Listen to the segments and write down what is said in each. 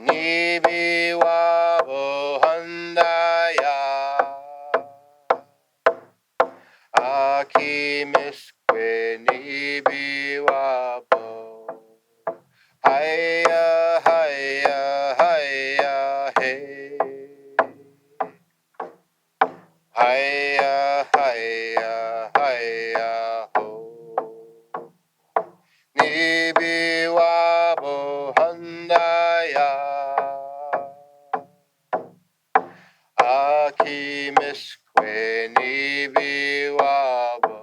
Nibiwa Bohandaya Akimiskwe Nibiwa Bo Hiya, hiya, hiya, hey. Hiya, hiya, hiya, ho. Nibiwa Bohandaya Akimiskwe Nibiwa Bo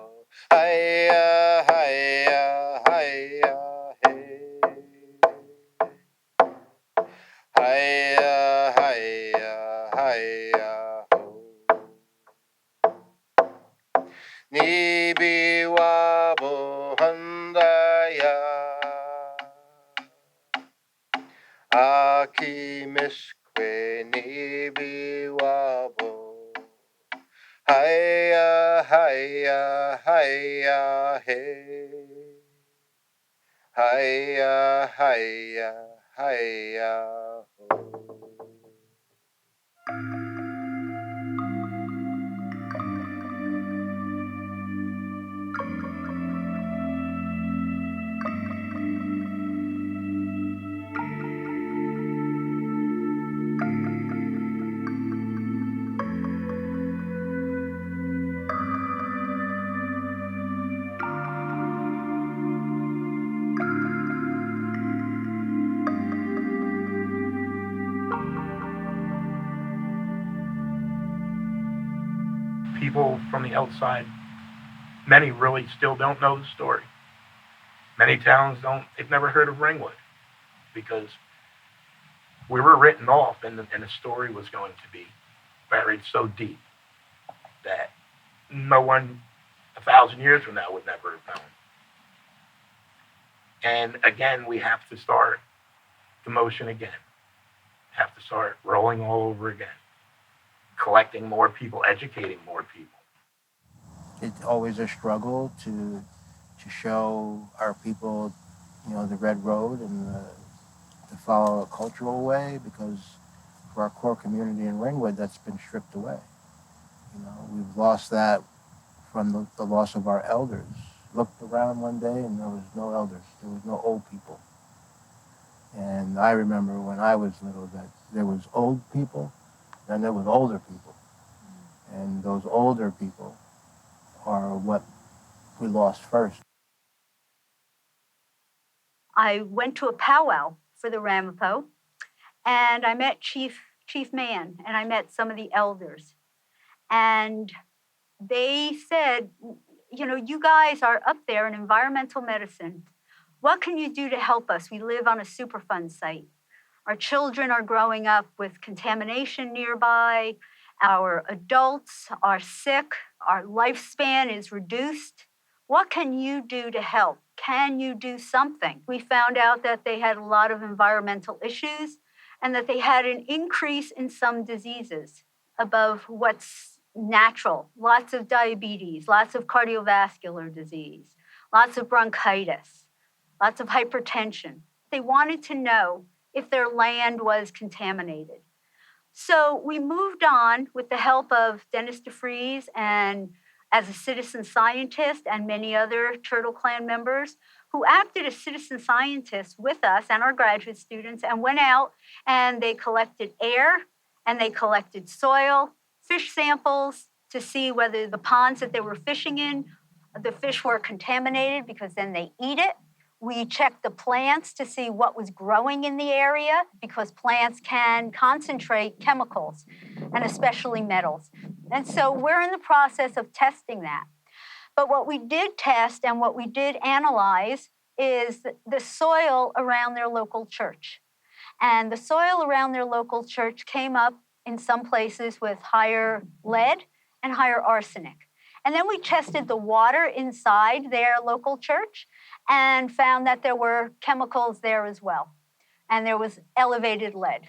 Hiya, hiya, hiya, hey. Hiya, hiya, hiya, ho. Nibiwa Bohandaya Akimiskwe Nibiwa Bo Hiya, hiya, hiya, hey. Hiya, hiya, hiya, ho. People from the outside, many really still don't know the story. Many towns they've never heard of Ringwood because we were written off and the story was going to be buried so deep that no one 1,000 years from now would never have known. And again, we have to start the motion again. Have to start rolling all over again. Collecting more people, educating more people. It's always a struggle to show our people, the Red Road and to follow a cultural way, because for our core community in Ringwood, that's been stripped away. We've lost that from the loss of our elders. Looked around one day and there was no elders. There was no old people. And I remember when I was little that there was old people and there was older people. And those older people are what we lost first. I went to a powwow for the Ramapo, and I met Chief Mann, and I met some of the elders. And they said, you guys are up there in environmental medicine. What can you do to help us? We live on a Superfund site. Our children are growing up with contamination nearby. Our adults are sick. Our lifespan is reduced. What can you do to help? Can you do something? We found out that they had a lot of environmental issues and that they had an increase in some diseases above what's natural. Lots of diabetes, lots of cardiovascular disease, lots of bronchitis, lots of hypertension. They wanted to know if their land was contaminated. So we moved on with the help of Dennis DeFries and as a citizen scientist and many other Turtle Clan members who acted as citizen scientists with us and our graduate students and went out and they collected air and they collected soil, fish samples to see whether the ponds that they were fishing in, the fish were contaminated because then they eat it. We checked the plants to see what was growing in the area because plants can concentrate chemicals and especially metals. And so we're in the process of testing that. But what we did test and what we did analyze is the soil around their local church. And the soil around their local church came up in some places with higher lead and higher arsenic. And then we tested the water inside their local church and found that there were chemicals there as well. And there was elevated lead.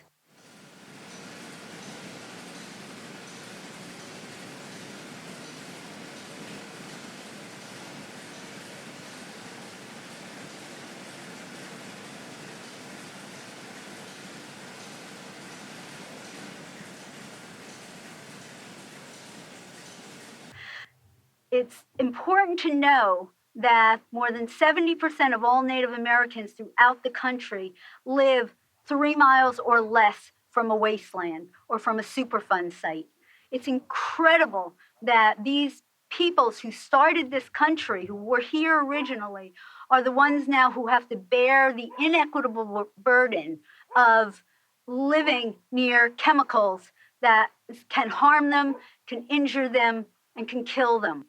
it's important to know that more than 70% of all Native Americans throughout the country live 3 miles or less from a wasteland or from a Superfund site. It's incredible that these peoples who started this country, who were here originally, are the ones now who have to bear the inequitable burden of living near chemicals that can harm them, can injure them, and can kill them.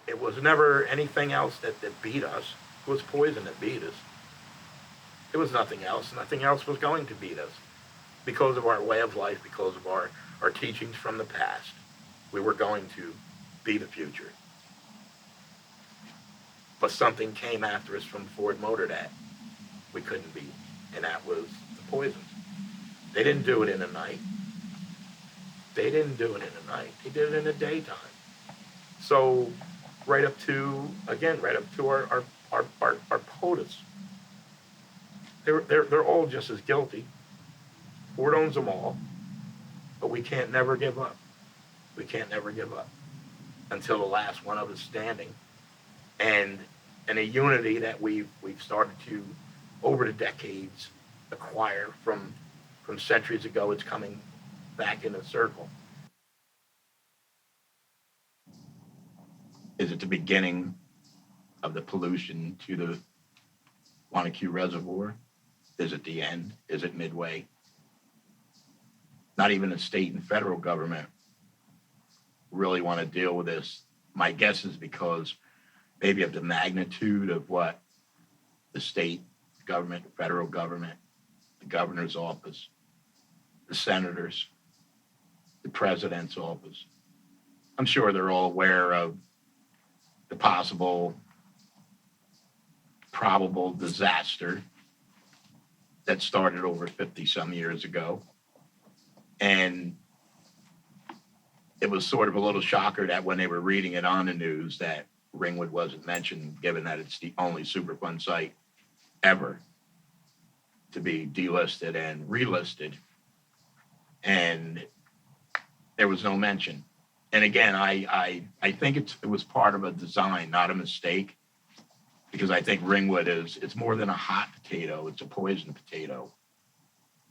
It was never anything else that beat us. It was poison that beat us. It was nothing else. Nothing else was going to beat us because of our way of life, because of our teachings from the past. We were going to be the future. But something came after us from Ford Motor that we couldn't beat, and that was the poisons. They didn't do it in the night. They didn't do it in the night. They did it in the daytime. So right up to our POTUS. They're all just as guilty. Ford owns them all, but we can't never give up. We can't never give up until the last one of us standing. And a unity that we've started to, over the decades, acquire from centuries ago, it's coming back in a circle. Is it the beginning of the pollution to the Wanacue Reservoir? Is it the end? Is it midway? Not even the state and federal government really want to deal with this. My guess is because maybe of the magnitude of what the state government, federal government, the governor's office, the senators, the president's office. I'm sure they're all aware of the possible, probable disaster that started over 50 some years ago. And it was sort of a little shocker that when they were reading it on the news that Ringwood wasn't mentioned, given that it's the only Superfund site ever to be delisted and relisted. And there was no mention. And again, I think it was part of a design, not a mistake, because I think Ringwood it's more than a hot potato, it's a poison potato.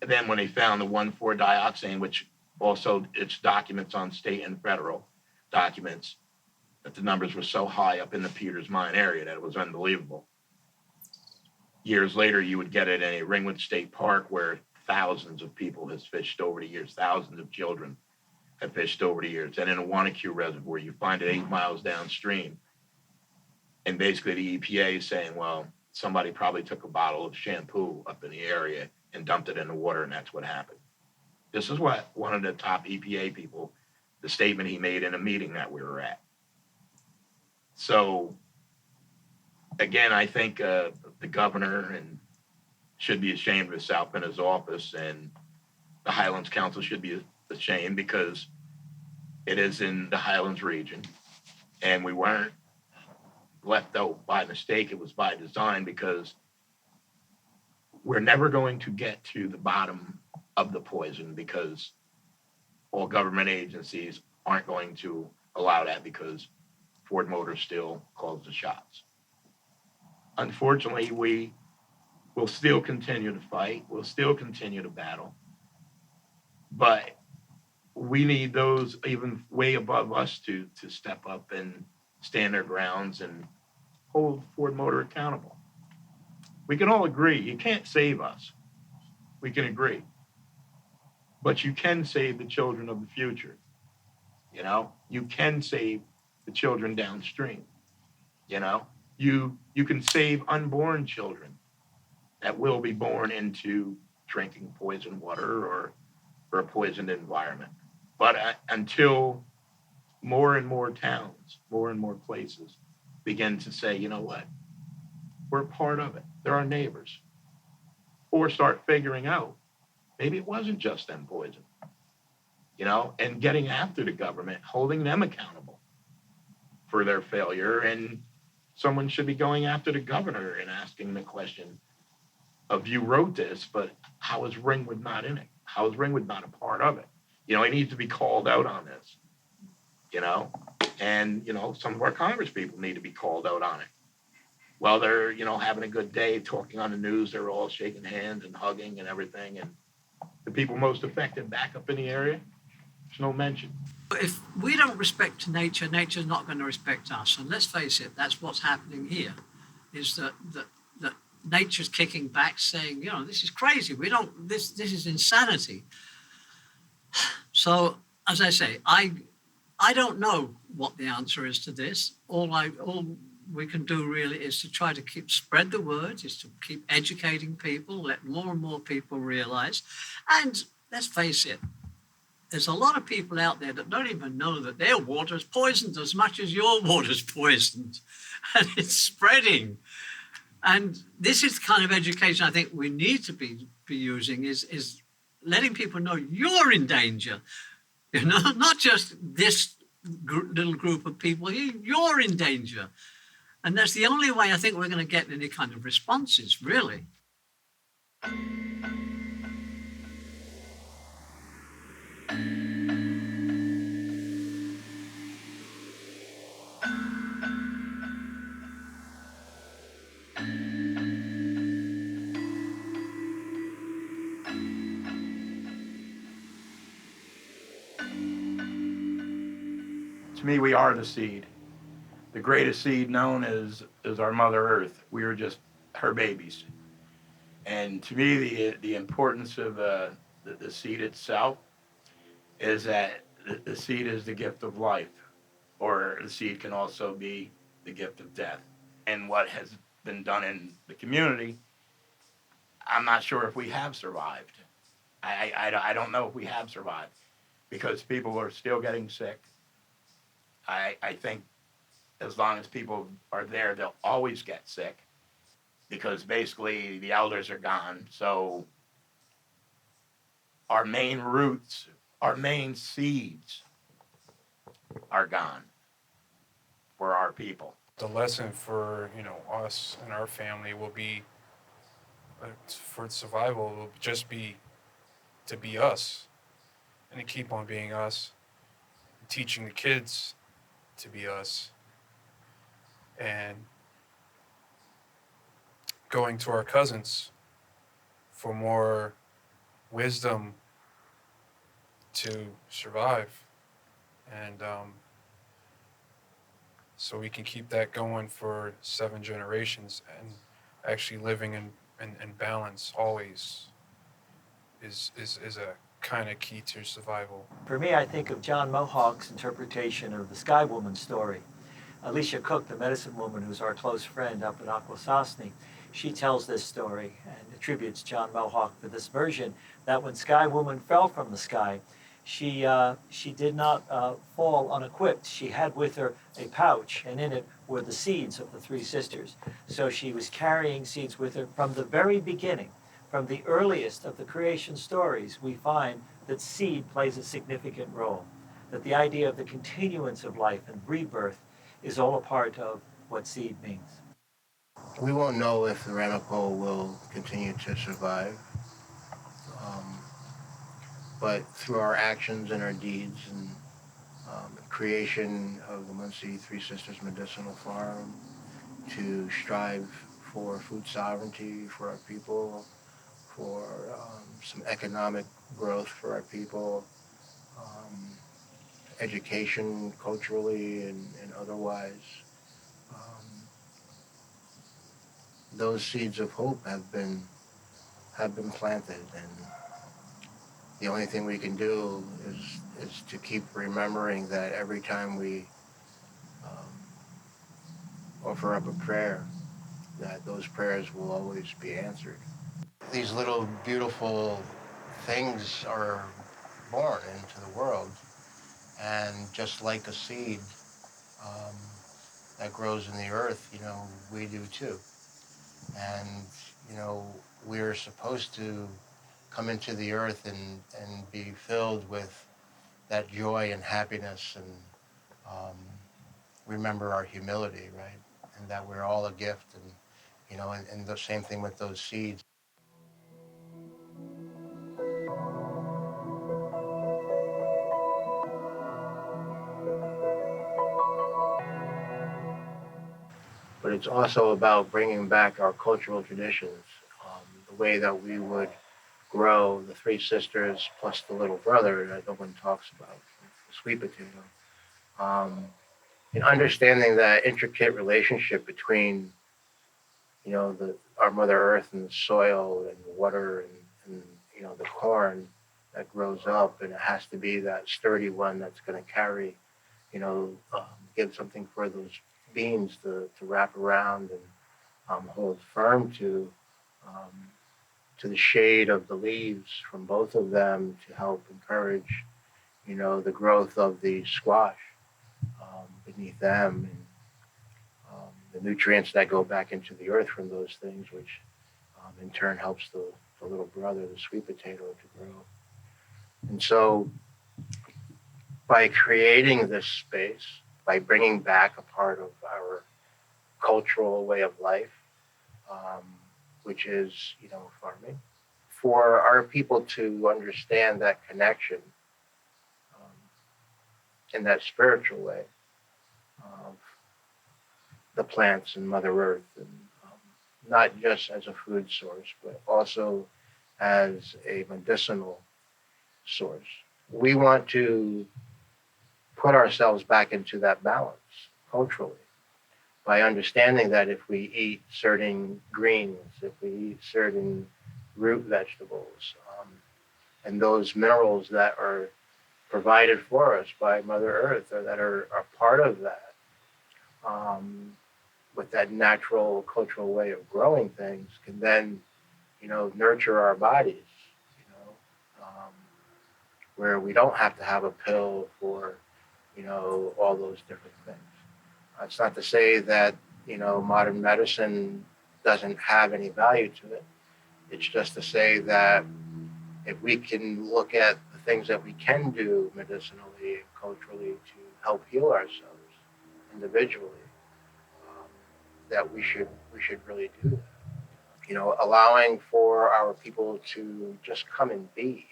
And then when they found the 1,4-dioxane, which also it's documents on state and federal documents, that the numbers were so high up in the Peters Mine area that it was unbelievable. Years later, you would get it in a Ringwood State Park where thousands of people has fished over the years, thousands of children have fished over the years. And in a Wanacue Reservoir, you find it 8 miles downstream. And basically the EPA is saying, well, somebody probably took a bottle of shampoo up in the area and dumped it in the water, and that's what happened. This is what one of the top EPA people, the statement he made in a meeting that we were at. So, again, I think the governor should be ashamed of himself in his office, and the Highlands Council should be ashamed because it is in the Highlands region, and we weren't left out by mistake. It was by design, because we're never going to get to the bottom of the poison, because all government agencies aren't going to allow that, because Ford Motor still calls the shots. Unfortunately, we will still continue to fight. We'll still continue to battle. But we need those even way above us to step up and stand their grounds and hold Ford Motor accountable. We can all agree, you can't save us. We can agree. But you can save the children of the future. You know, you can save the children downstream. You know, you can save unborn children that will be born into drinking poisoned water or a poisoned environment. But until more and more towns, more and more places begin to say, you know what, we're part of it. They're our neighbors. Or start figuring out, maybe it wasn't just them poison, you know, and getting after the government, holding them accountable for their failure. And someone should be going after the governor and asking the question of, you wrote this, but how is Ringwood not in it? How is Ringwood not a part of it? You know, he needs to be called out on this. you know, and, you know, some of our Congress people need to be called out on it. While they're, you know, having a good day, talking on the news, they're all shaking hands and hugging and everything. And the people most affected back up in the area, there's no mention. If we don't respect nature, nature's not going to respect us. And let's face it, that's what's happening here, is that nature's kicking back, saying, you know, this is crazy. We don't, this is insanity. So, as I say, I don't know what the answer is to this. All we can do really is to try to spread the word, is to keep educating people, let more and more people realize. And let's face it, there's a lot of people out there that don't even know that their water is poisoned as much as your water is poisoned. And it's spreading. And this is the kind of education I think we need to be using, is letting people know you're in danger. You know, not just this little group of people, you're in danger. And that's the only way I think we're going to get any kind of responses, really. To me, we are the seed. The greatest seed known is our Mother Earth. We are just her babies. And to me, the importance of the seed itself is that the seed is the gift of life, or the seed can also be the gift of death. And what has been done in the community, I'm not sure if we have survived. I don't know if we have survived, because people are still getting sick. I think as long as people are there, they'll always get sick, because basically the elders are gone. So our main roots, our main seeds are gone for our people. The lesson for, you know, us and our family will be, for survival, will just be to be us and to keep on being us, teaching the kids to be us, and going to our cousins for more wisdom to survive, and so we can keep that going for 7 generations, and actually living in balance always is a kind of key to survival. For me, I think of John Mohawk's interpretation of the Sky Woman story. Alicia Cook, the medicine woman who's our close friend up in Akwesasne, she tells this story and attributes John Mohawk to this version, that when Sky Woman fell from the sky, she did not fall unequipped. She had with her a pouch, and in it were the seeds of the 3 sisters. So she was carrying seeds with her from the very beginning. From the earliest of the creation stories, we find that seed plays a significant role, that the idea of the continuance of life and rebirth is all a part of what seed means. We won't know if the Ramapo will continue to survive, but through our actions and our deeds and creation of the Muncie Three Sisters Medicinal Farm, to strive for food sovereignty for our people, for some economic growth for our people, education culturally and otherwise. Those seeds of hope have been planted, and the only thing we can do is to keep remembering that every time we offer up a prayer, that those prayers will always be answered. These little beautiful things are born into the world, and just like a seed that grows in the earth, you know, we do too. And, you know, we're supposed to come into the earth and be filled with that joy and happiness, and remember our humility, right? And that we're all a gift, and, you know, and the same thing with those seeds. it's also about bringing back our cultural traditions, the way that we would grow the three sisters plus the little brother that no one talks about, the sweet potato. Um, and understanding that intricate relationship between, our Mother Earth and the soil and the water and the corn that grows up, and it has to be that sturdy one that's going to carry, give something for those beans to wrap around and hold firm to the shade of the leaves from both of them to help encourage, the growth of the squash beneath them, and the nutrients that go back into the earth from those things, which in turn helps the little brother, the sweet potato, to grow. And so by creating this space, by bringing back a part of our cultural way of life, which is, farming, for our people to understand that connection in that spiritual way of the plants and Mother Earth, and not just as a food source, but also as a medicinal source. We want to put ourselves back into that balance culturally by understanding that if we eat certain greens, if we eat certain root vegetables, and those minerals that are provided for us by Mother Earth, or that are part of that, with that natural cultural way of growing things, can then, nurture our bodies, where we don't have to have a pill for, all those different things. It's not to say that, modern medicine doesn't have any value to it. It's just to say that if we can look at the things that we can do medicinally and culturally to help heal ourselves individually, that we should really do that. Allowing for our people to just come and be,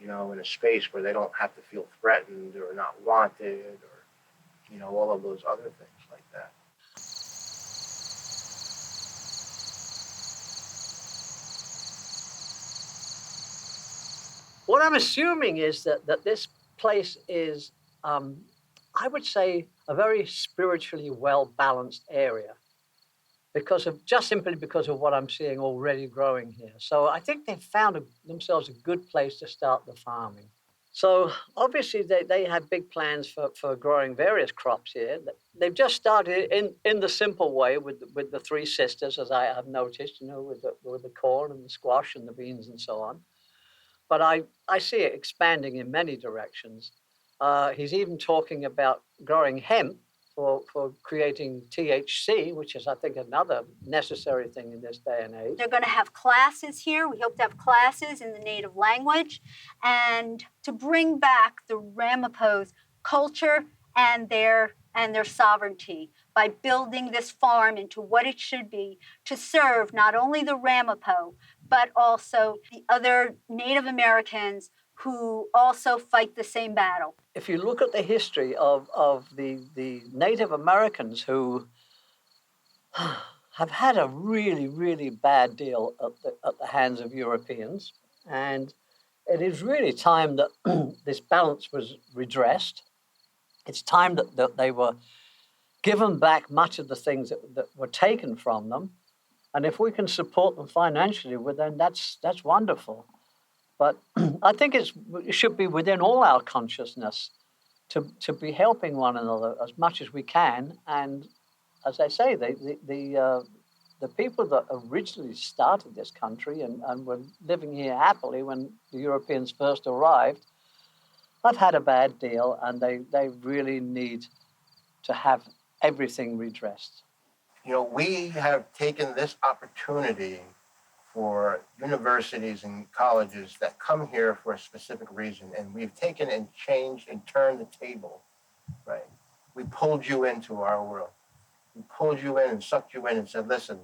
in a space where they don't have to feel threatened or not wanted, or, all of those other things like that. What I'm assuming is that this place is, I would say, a very spiritually well-balanced area simply because of what I'm seeing already growing here. So I think they've found themselves a good place to start the farming. So obviously they have big plans for growing various crops here. They've just started in the simple way with the three sisters, as I have noticed, with the corn and the squash and the beans and so on. But I see it expanding in many directions. He's even talking about growing hemp for creating THC, which is, I think, another necessary thing in this day and age. They're going to have classes here. We hope to have classes in the native language and to bring back the Ramapo's culture and their sovereignty by building this farm into what it should be to serve not only the Ramapo, but also the other Native Americans who also fight the same battle. If you look at the history of the Native Americans who have had a really, really bad deal at the hands of Europeans, and it is really time that this balance was redressed. It's time that they were given back much of the things that were taken from them. And if we can support them financially, well, then that's wonderful. But I think it should be within all our consciousness to be helping one another as much as we can. And as I say, the people that originally started this country and were living here happily when the Europeans first arrived, have had a bad deal, and they really need to have everything redressed. We have taken this opportunity for universities and colleges that come here for a specific reason, and we've taken and changed and turned the table, right? We pulled you into our world. We pulled you in and sucked you in and said, listen,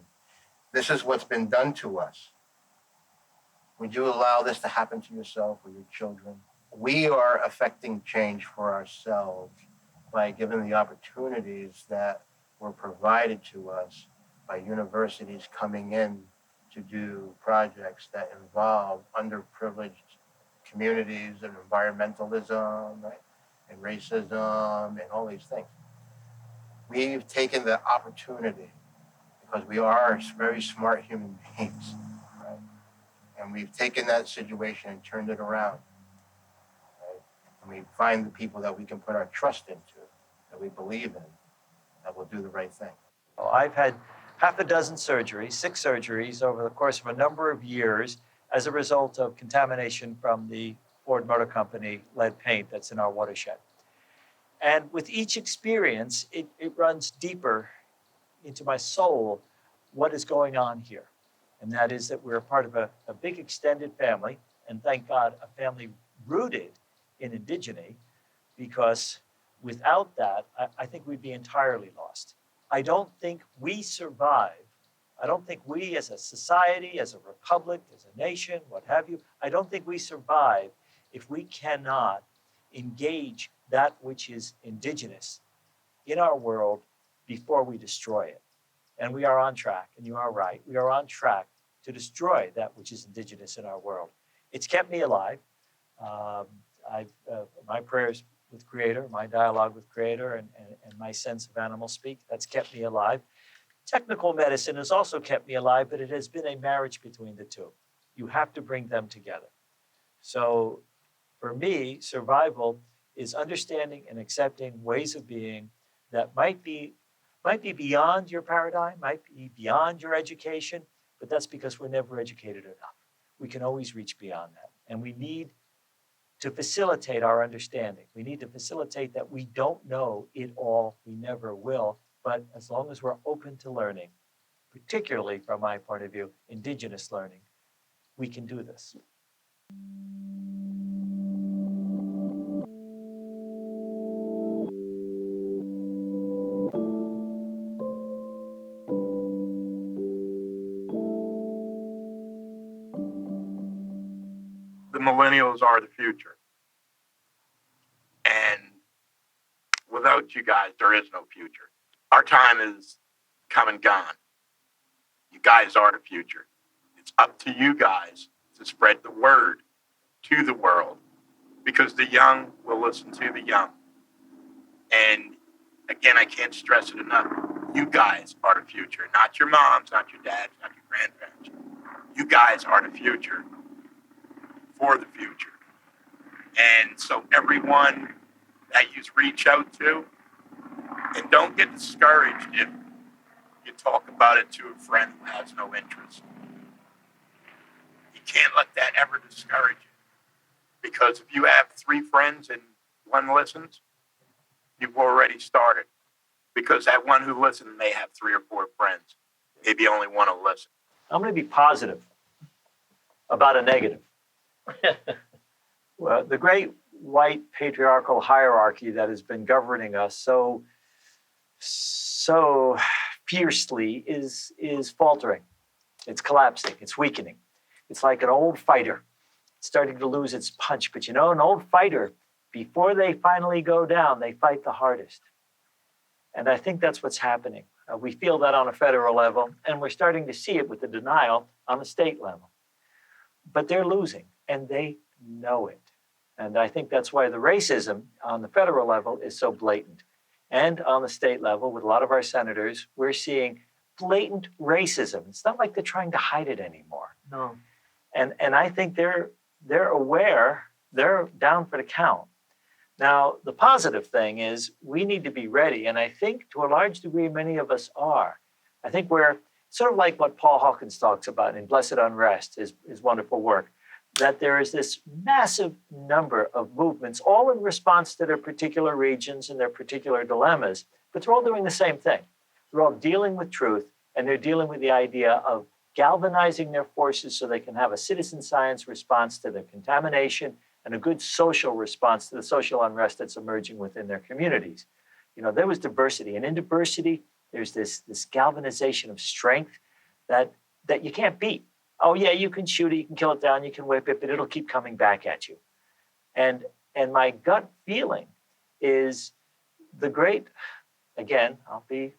this is what's been done to us. Would you allow this to happen to yourself or your children? We are affecting change for ourselves by giving the opportunities that were provided to us by universities coming in to do projects that involve underprivileged communities and environmentalism, right, and racism and all these things. We've taken the opportunity because we are very smart human beings, right? And we've taken that situation and turned it around, right? And we find the people that we can put our trust into, that we believe in, that will do the right thing. Well, I've had half a dozen surgeries, 6 surgeries over the course of a number of years as a result of contamination from the Ford Motor Company lead paint that's in our watershed. And with each experience, it runs deeper into my soul what is going on here. And that is that we're a part of a big extended family, and thank God, a family rooted in indigeneity, because without that, I think we'd be entirely lost. I don't think we survive. I don't think we as a society, as a republic, as a nation, what have you, I don't think we survive if we cannot engage that which is indigenous in our world before we destroy it. And we are on track, and you are right. We are on track to destroy that which is indigenous in our world. It's kept me alive. My prayers with Creator, my dialogue with Creator, and my sense of animal speak, that's kept me alive. Technical medicine has also kept me alive, but it has been a marriage between the two. You have to bring them together. So for me, survival is understanding and accepting ways of being that might be beyond your paradigm, might be beyond your education, but that's because we're never educated enough. We can always reach beyond that. And we need to facilitate our understanding. We need to facilitate that we don't know it all, we never will, but as long as we're open to learning, particularly from my point of view, indigenous learning, we can do this. The millennials are the future. And without you guys, there is no future. Our time is come and gone. You guys are the future. It's up to you guys to spread the word to the world, because the young will listen to the young. And again, I can't stress it enough. You guys are the future, not your moms, not your dads, not your grandparents. You guys are the future for the future. And so everyone that you reach out to, and don't get discouraged if you talk about it to a friend who has no interest. You can't let that ever discourage you. Because if you have 3 friends and one listens, you've already started. Because that one who listens may have 3 or 4 friends. Maybe only one will listen. I'm going to be positive about a negative. Well, the great white patriarchal hierarchy that has been governing us so fiercely is faltering. It's collapsing. It's weakening. It's like an old fighter starting to lose its punch. But you know, an old fighter, before they finally go down, they fight the hardest. And I think that's what's happening. We feel that on a federal level, and we're starting to see it with the denial on the state level. But they're losing, and they know it. And I think that's why the racism on the federal level is so blatant. And on the state level, with a lot of our senators, we're seeing blatant racism. It's not like they're trying to hide it anymore. No. And I think they're aware, they're down for the count. Now, the positive thing is we need to be ready. And I think to a large degree, many of us are. I think we're sort of like what Paul Hawkins talks about in Blessed Unrest, his wonderful work, that there is this massive number of movements, all in response to their particular regions and their particular dilemmas, but they're all doing the same thing. They're all dealing with truth, and they're dealing with the idea of galvanizing their forces so they can have a citizen science response to the contamination and a good social response to the social unrest that's emerging within their communities. You know, there was diversity, and in diversity, there's this galvanization of strength that you can't beat. Oh yeah, you can shoot it, you can kill it down, you can whip it, but it'll keep coming back at you. And my gut feeling is the great, again, I'll be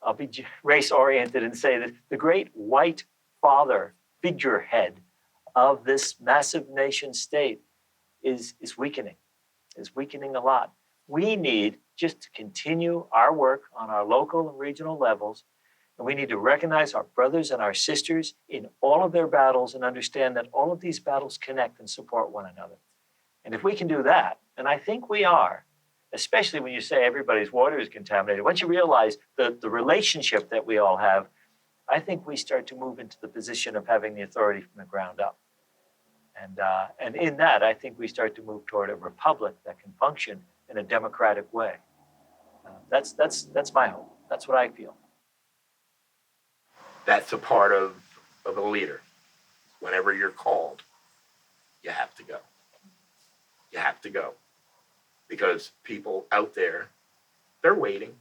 I'll be race oriented and say that the great white father figurehead of this massive nation state is weakening, a lot. We need just to continue our work on our local and regional levels. And we need to recognize our brothers and our sisters in all of their battles and understand that all of these battles connect and support one another. And if we can do that, and I think we are, especially when you say everybody's water is contaminated, once you realize the relationship that we all have, I think we start to move into the position of having the authority from the ground up. And in that, I think we start to move toward a republic that can function in a democratic way. That's my hope. That's what I feel. That's a part of a leader. Whenever you're called, you have to go. You have to go. Because people out there, they're waiting.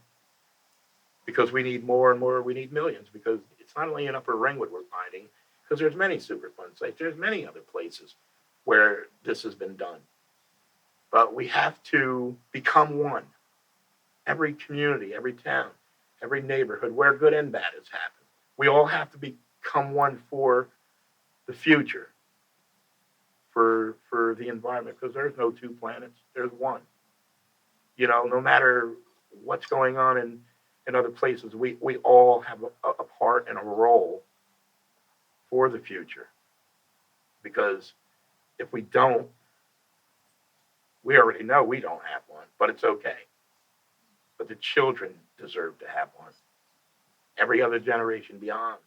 Because we need more and more, we need millions. Because it's not only in Upper Ringwood we're finding, because there's many Superfund sites, there's many other places where this has been done. But we have to become one. Every community, every town, every neighborhood, where good and bad has happened. We all have to become one for the future, for the environment, because there's no two planets, there's one. You know, no matter what's going on in other places, we all have a part and a role for the future. Because if we don't, we already know we don't have one, but it's okay. But the children deserve to have one. Every other generation beyond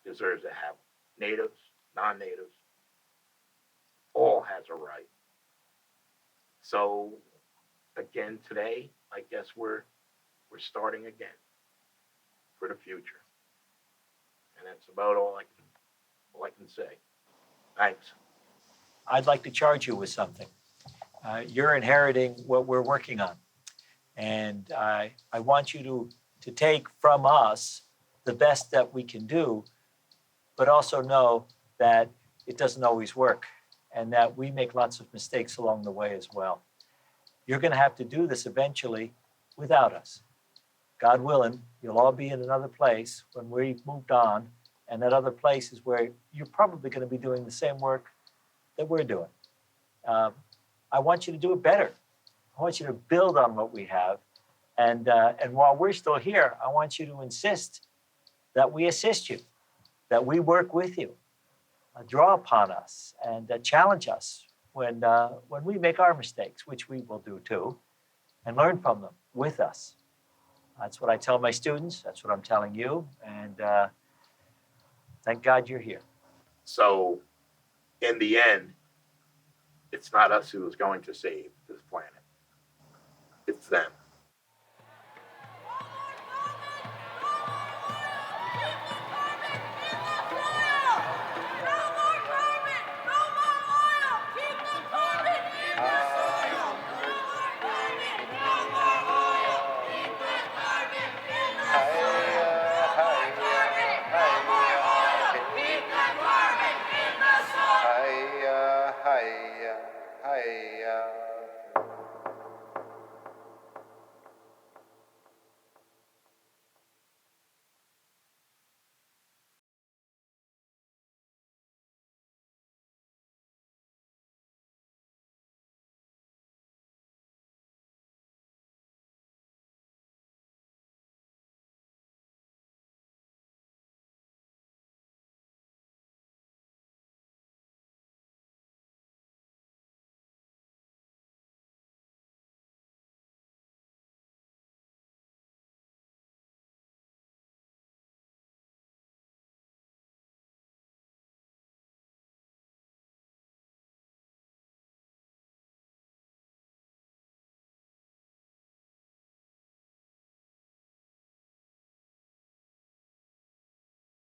deserves to have one. Natives, non-natives, all has a right. So again, today, I guess we're starting again for the future. And that's about all I can say. Thanks. I'd like to charge you with something. You're inheriting what we're working on. And I want you to take from us the best that we can do, but also know that it doesn't always work and that we make lots of mistakes along the way as well. You're going to have to do this eventually without us. God willing, you'll all be in another place when we've moved on, and that other place is where you're probably going to be doing the same work that we're doing. I want you to do it better. I want you to build on what we have. And while we're still here, I want you to insist that we assist you, that we work with you, draw upon us, and challenge us when we make our mistakes, which we will do too, and learn from them with us. That's what I tell my students. That's what I'm telling you. And thank God you're here. So in the end, it's not us who is going to save this planet. It's them.